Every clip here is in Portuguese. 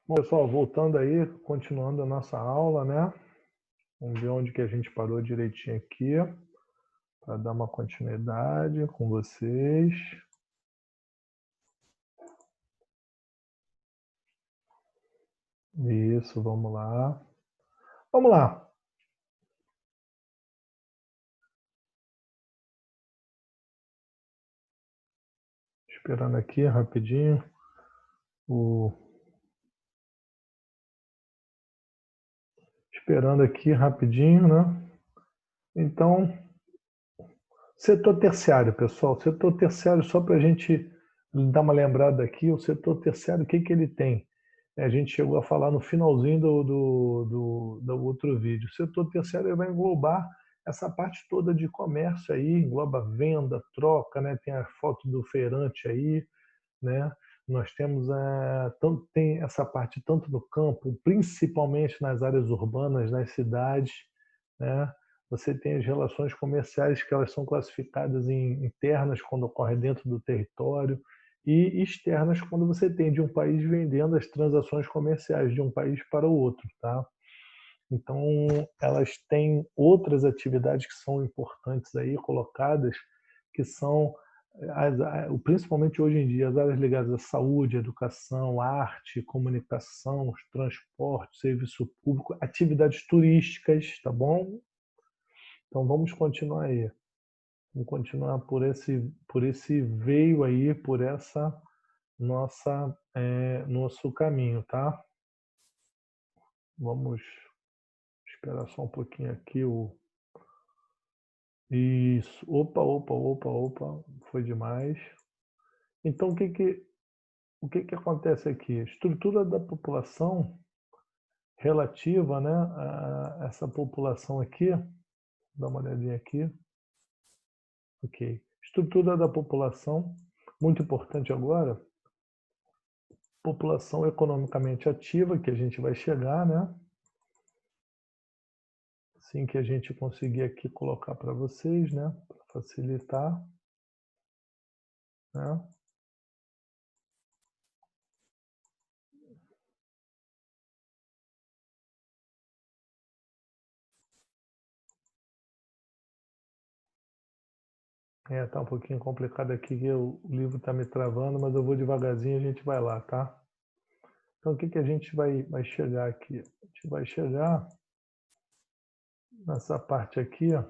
Bom, pessoal, voltando aí, continuando a nossa aula, né? Vamos ver onde que a gente parou direitinho aqui, para dar uma continuidade com vocês. Isso, vamos lá. Vamos lá. Esperando aqui rapidinho Esperando aqui rapidinho, né? Então, setor terciário, pessoal. Setor terciário, só para a gente dar uma lembrada aqui, o setor terciário, o que que ele tem? A gente chegou a falar no finalzinho do outro vídeo. O setor terciário vai englobar essa parte toda de comércio aí, engloba venda, troca, né? Tem a foto do feirante aí, né? Nós temos tem essa parte tanto no campo, principalmente nas áreas urbanas, nas cidades, né? Você tem as relações comerciais que elas são classificadas em internas quando ocorre dentro do território e externas quando você tem de um país vendendo as transações comerciais de um país para o outro, tá? Então, elas têm outras atividades que são importantes aí colocadas, que são principalmente hoje em dia, as áreas ligadas à saúde, educação, arte, comunicação, transporte, serviço público, atividades turísticas, tá bom? Então vamos continuar aí. Vamos continuar por esse veio aí, por essa nosso caminho, tá? Vamos esperar só um pouquinho aqui Isso. Opa, foi demais. Então o que acontece aqui? Estrutura da população relativa, né, a essa população aqui, dá uma olhadinha aqui. Ok. Estrutura da população, muito importante agora, população economicamente ativa, que a gente vai chegar, né? Assim que a gente conseguir aqui colocar para vocês, né? Para facilitar, né? Tá um pouquinho complicado aqui, que o livro está me travando, mas eu vou devagarzinho e a gente vai lá, tá? Então, o que que a gente vai chegar aqui? A gente vai chegar nessa parte aqui, ó.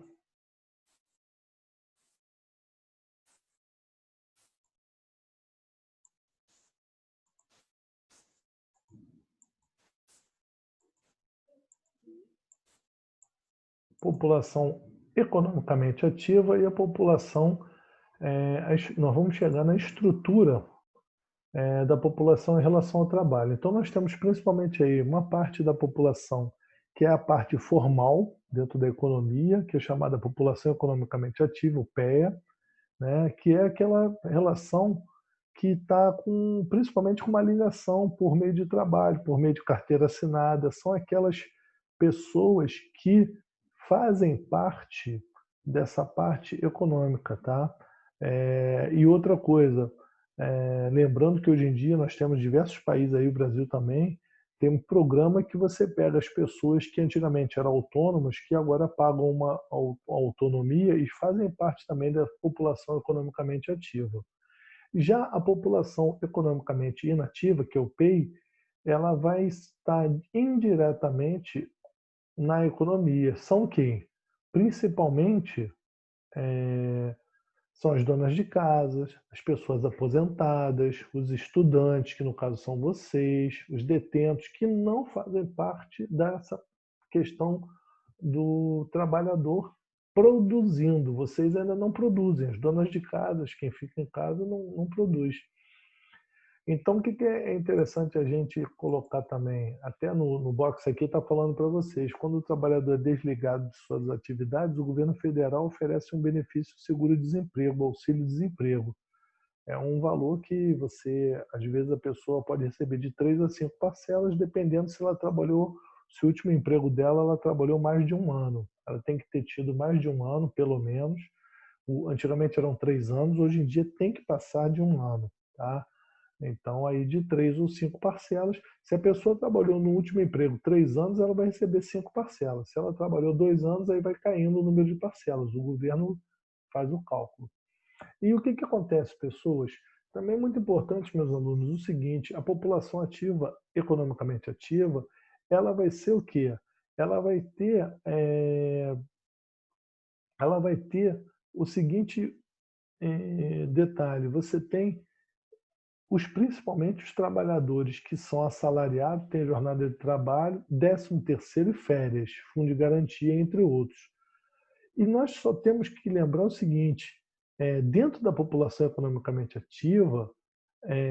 População economicamente ativa e a população, nós vamos chegar na estrutura da população em relação ao trabalho. Então, nós temos principalmente aí uma parte da população que é a parte formal dentro da economia, que é chamada população economicamente ativa, o PEA, né, que é aquela relação que está principalmente com uma ligação por meio de trabalho, por meio de carteira assinada, são aquelas pessoas que fazem parte dessa parte econômica, tá? E outra coisa, lembrando que hoje em dia nós temos diversos países aí, o Brasil também, tem um programa que você pega as pessoas que antigamente eram autônomas, que agora pagam uma autonomia e fazem parte também da população economicamente ativa. Já a população economicamente inativa, que é o PEI, ela vai estar indiretamente na economia. São quem? Principalmente são as donas de casas, as pessoas aposentadas, os estudantes, que no caso são vocês, os detentos, que não fazem parte dessa questão do trabalhador produzindo. Vocês ainda não produzem. As donas de casas, quem fica em casa, não produz. Então, o que é interessante a gente colocar também, até no box aqui está falando para vocês, quando o trabalhador é desligado de suas atividades, o governo federal oferece um benefício seguro-desemprego, auxílio-desemprego. É um valor que você, às vezes, a pessoa pode receber de 3 a 5 parcelas, dependendo se ela trabalhou, se o último emprego dela, ela trabalhou mais de um ano. Ela tem que ter tido mais de um ano, pelo menos. Antigamente eram 3 anos, hoje em dia tem que passar de um ano, tá? Então, aí de 3 ou 5 parcelas. Se a pessoa trabalhou no último emprego 3 anos, ela vai receber 5 parcelas. Se ela trabalhou 2 anos, aí vai caindo o número de parcelas. O governo faz o cálculo. E o que acontece, pessoas? Também é muito importante, meus alunos, o seguinte: a população ativa, economicamente ativa, ela vai ser o quê? Ela vai ter, ela vai ter o seguinte detalhe: você tem principalmente os trabalhadores que são assalariados, têm jornada de trabalho, 13º e férias, fundo de garantia, entre outros. E nós só temos que lembrar o seguinte: dentro da população economicamente ativa,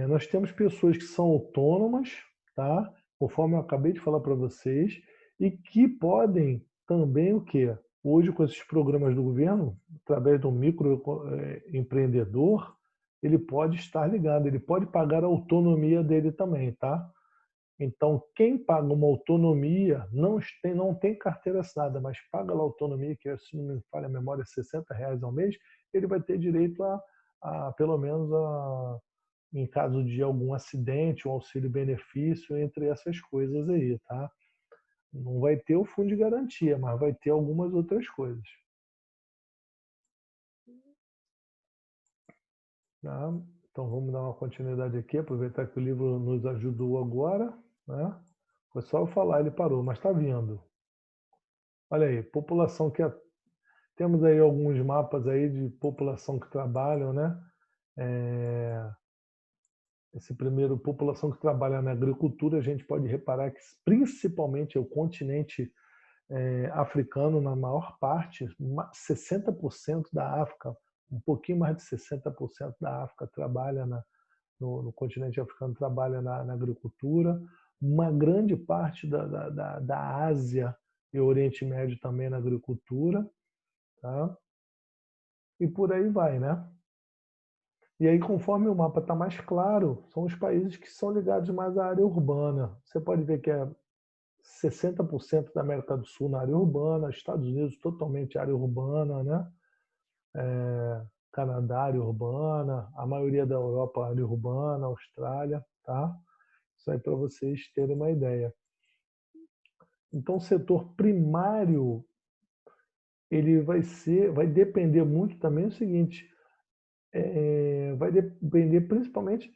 nós temos pessoas que são autônomas, tá? Conforme eu acabei de falar para vocês, e que podem também o quê? Hoje, com esses programas do governo, através do microempreendedor, ele pode estar ligado, ele pode pagar a autonomia dele também, tá? Então, quem paga uma autonomia não tem carteira assinada, mas paga lá a autonomia, que se não me falha a memória, é R$ 60 ao mês, ele vai ter direito pelo menos, em caso de algum acidente, um auxílio-benefício, entre essas coisas aí, tá? Não vai ter o fundo de garantia, mas vai ter algumas outras coisas. Tá? Então, vamos dar uma continuidade aqui, aproveitar que o livro nos ajudou agora, né? Foi só eu falar, ele parou, mas está vindo. Olha aí, população temos aí alguns mapas aí de população que trabalham, né? Esse primeiro, população que trabalha na agricultura, a gente pode reparar que principalmente é o continente africano, na maior parte, 60% da África, um pouquinho mais de 60% da África trabalha no continente africano, trabalha na agricultura. Uma grande parte da Ásia e Oriente Médio também na agricultura, tá? E por aí vai, né? E aí, conforme o mapa está mais claro, são os países que são ligados mais à área urbana. Você pode ver que é 60% da América do Sul na área urbana, Estados Unidos totalmente área urbana, né? Canadá, área urbana, a maioria da Europa, área urbana, Austrália, tá? Isso aí para vocês terem uma ideia. Então, o setor primário, ele vai depender muito também do seguinte: vai depender principalmente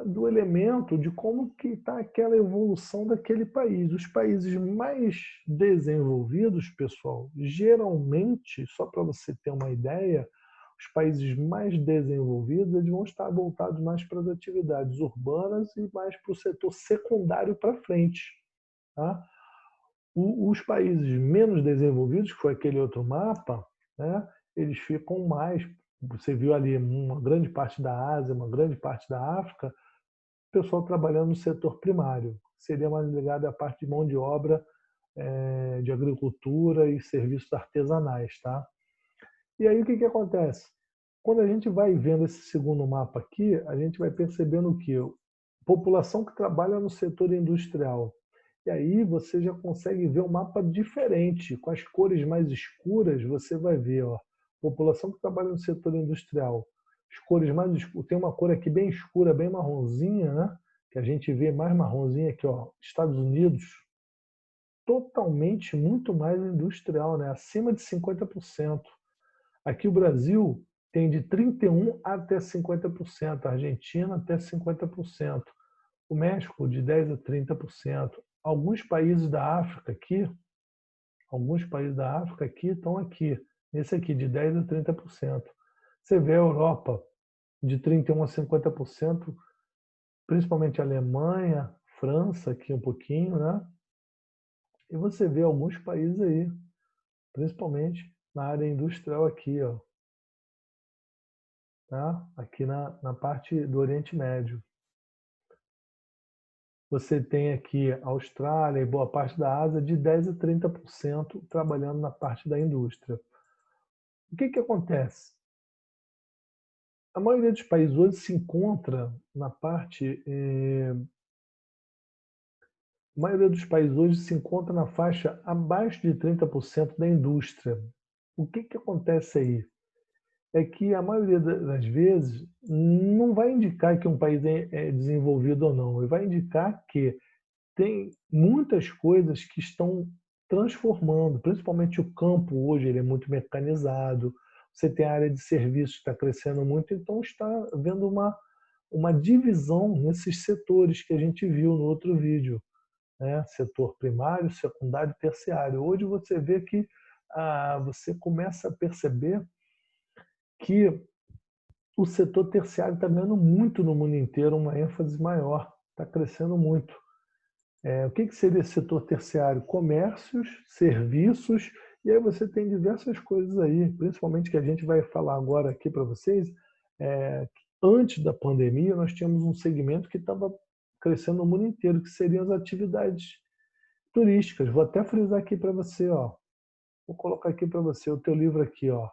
do elemento, de como que está aquela evolução daquele país. Os países mais desenvolvidos, pessoal, geralmente, só para você ter uma ideia, os países mais desenvolvidos, eles vão estar voltados mais para as atividades urbanas e mais para o setor secundário para frente, tá? Os países menos desenvolvidos, que foi aquele outro mapa, né, eles ficam mais. Você viu ali uma grande parte da Ásia, uma grande parte da África, o pessoal trabalhando no setor primário. Seria mais ligado à parte de mão de obra, de agricultura e serviços artesanais, tá? E aí o que acontece? Quando a gente vai vendo esse segundo mapa aqui, a gente vai percebendo que a população que trabalha no setor industrial. E aí você já consegue ver um mapa diferente, com as cores mais escuras, você vai ver, ó, população que trabalha no setor industrial. As cores mais escuras, tem uma cor aqui bem escura, bem marronzinha, né? Que a gente vê mais marronzinha aqui, ó, Estados Unidos, totalmente muito mais industrial, né? Acima de 50%. Aqui o Brasil tem de 31% até 50%, a Argentina até 50%, o México de 10% a 30%. Alguns países da África aqui estão aqui, nesse aqui de 10% a 30%. Você vê a Europa de 31% a 50%, principalmente a Alemanha, França aqui um pouquinho, né? E você vê alguns países aí, principalmente na área industrial aqui, ó, tá? Aqui na parte do Oriente Médio. Você tem aqui a Austrália e boa parte da Ásia de 10% a 30% trabalhando na parte da indústria. O que acontece? A maioria dos países hoje se encontra na parte. A maioria dos países hoje se encontra na faixa abaixo de 30% da indústria. O que acontece aí? é que a maioria das vezes não vai indicar que um país é desenvolvido ou não, ele vai indicar que tem muitas coisas que estão transformando, principalmente o campo hoje ele é muito mecanizado, você tem a área de serviços que está crescendo muito, então está havendo uma divisão nesses setores que a gente viu no outro vídeo, né? Setor primário, secundário, terciário. Hoje você vê que você começa a perceber que o setor terciário está ganhando muito no mundo inteiro, uma ênfase maior, está crescendo muito. O que seria esse setor terciário? Comércios, serviços, e aí você tem diversas coisas aí, principalmente que a gente vai falar agora aqui para vocês. Antes da pandemia, nós tínhamos um segmento que estava crescendo no mundo inteiro, que seriam as atividades turísticas. Vou até frisar aqui para você, ó. Vou colocar aqui para você o teu livro aqui, ó.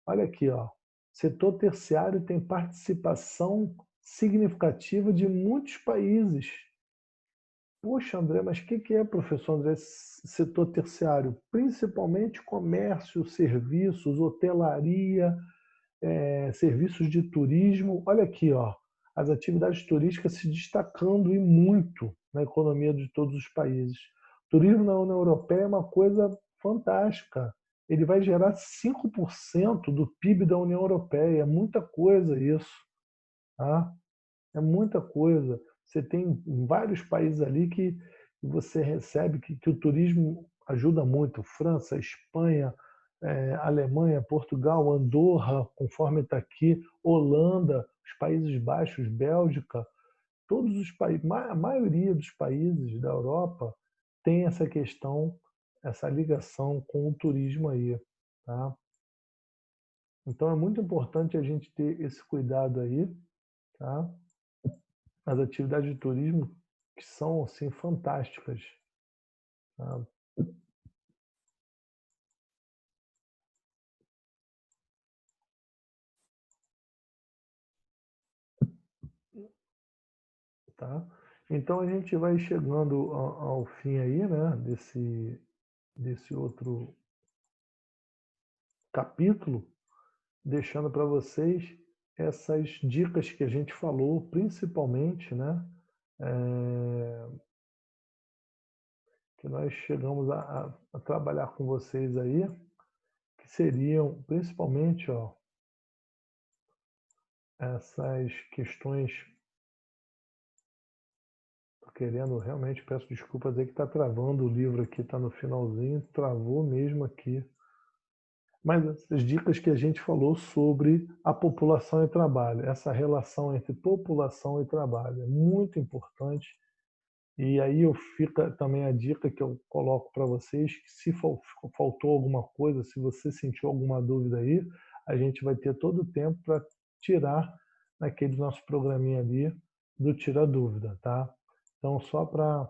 Olha aqui, ó. Setor terciário tem participação significativa de muitos países. Poxa, André, mas o que é, professor André, setor terciário? Principalmente comércio, serviços, hotelaria, serviços de turismo. Olha aqui, ó, as atividades turísticas se destacando e muito na economia de todos os países. O turismo na União Europeia é uma coisa fantástica. Ele vai gerar 5% do PIB da União Europeia. É muita coisa isso. Tá? É muita coisa. Você tem vários países ali que você recebe que o turismo ajuda muito. França, Espanha, Alemanha, Portugal, Andorra, conforme está aqui, Holanda, os Países Baixos, Bélgica, todos os países, a maioria dos países da Europa tem essa questão, essa ligação com o turismo aí, tá? Então é muito importante a gente ter esse cuidado aí, tá? As atividades de turismo que são assim fantásticas, tá? Tá? Então a gente vai chegando ao fim aí, né, desse outro capítulo, deixando para vocês essas dicas que a gente falou, principalmente, né, que nós chegamos a trabalhar com vocês aí, que seriam principalmente, ó, essas questões. Tô querendo, realmente peço desculpas aí que está travando o livro aqui, está no finalzinho, travou mesmo aqui. Mas essas dicas que a gente falou sobre a população e trabalho, essa relação entre população e trabalho é muito importante. E aí fica também a dica que eu coloco para vocês, que se faltou alguma coisa, se você sentiu alguma dúvida aí, a gente vai ter todo o tempo para tirar naquele nosso programinha ali do Tira Dúvida, tá? Então, só para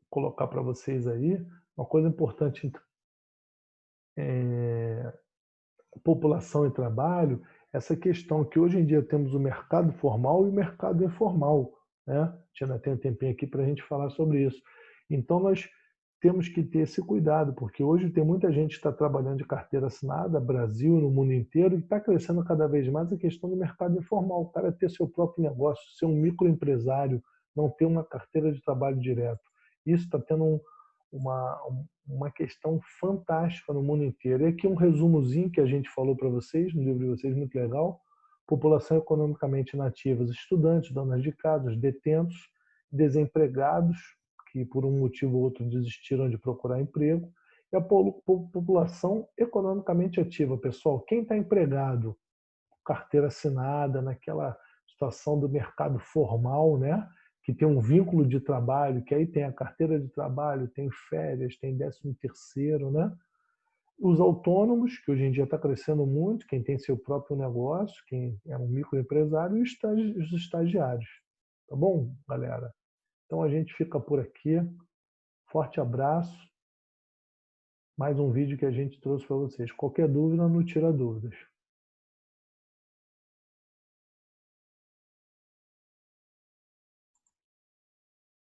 colocar para vocês aí, uma coisa importante, população e trabalho, essa questão que hoje em dia temos o mercado formal e o mercado informal, né? A gente ainda tem um tempinho aqui para a gente falar sobre isso. Então, nós temos que ter esse cuidado, porque hoje tem muita gente que está trabalhando de carteira assinada, Brasil, no mundo inteiro, e está crescendo cada vez mais a questão do mercado informal, o cara ter seu próprio negócio, ser um microempresário, não ter uma carteira de trabalho direto. Isso está tendo uma, uma questão fantástica no mundo inteiro. E aqui um resumozinho que a gente falou para vocês, no livro de vocês, muito legal. População economicamente inativas, estudantes, donas de casa, detentos, desempregados, que por um motivo ou outro desistiram de procurar emprego, e a população economicamente ativa. Pessoal, quem está empregado, carteira assinada, naquela situação do mercado formal, né? Que tem um vínculo de trabalho, que aí tem a carteira de trabalho, tem férias, tem 13º, né? Os autônomos, que hoje em dia está crescendo muito, quem tem seu próprio negócio, quem é um microempresário, e os estagiários. Tá bom, galera? Então a gente fica por aqui. Forte abraço. Mais um vídeo que a gente trouxe para vocês. Qualquer dúvida, não tira dúvidas.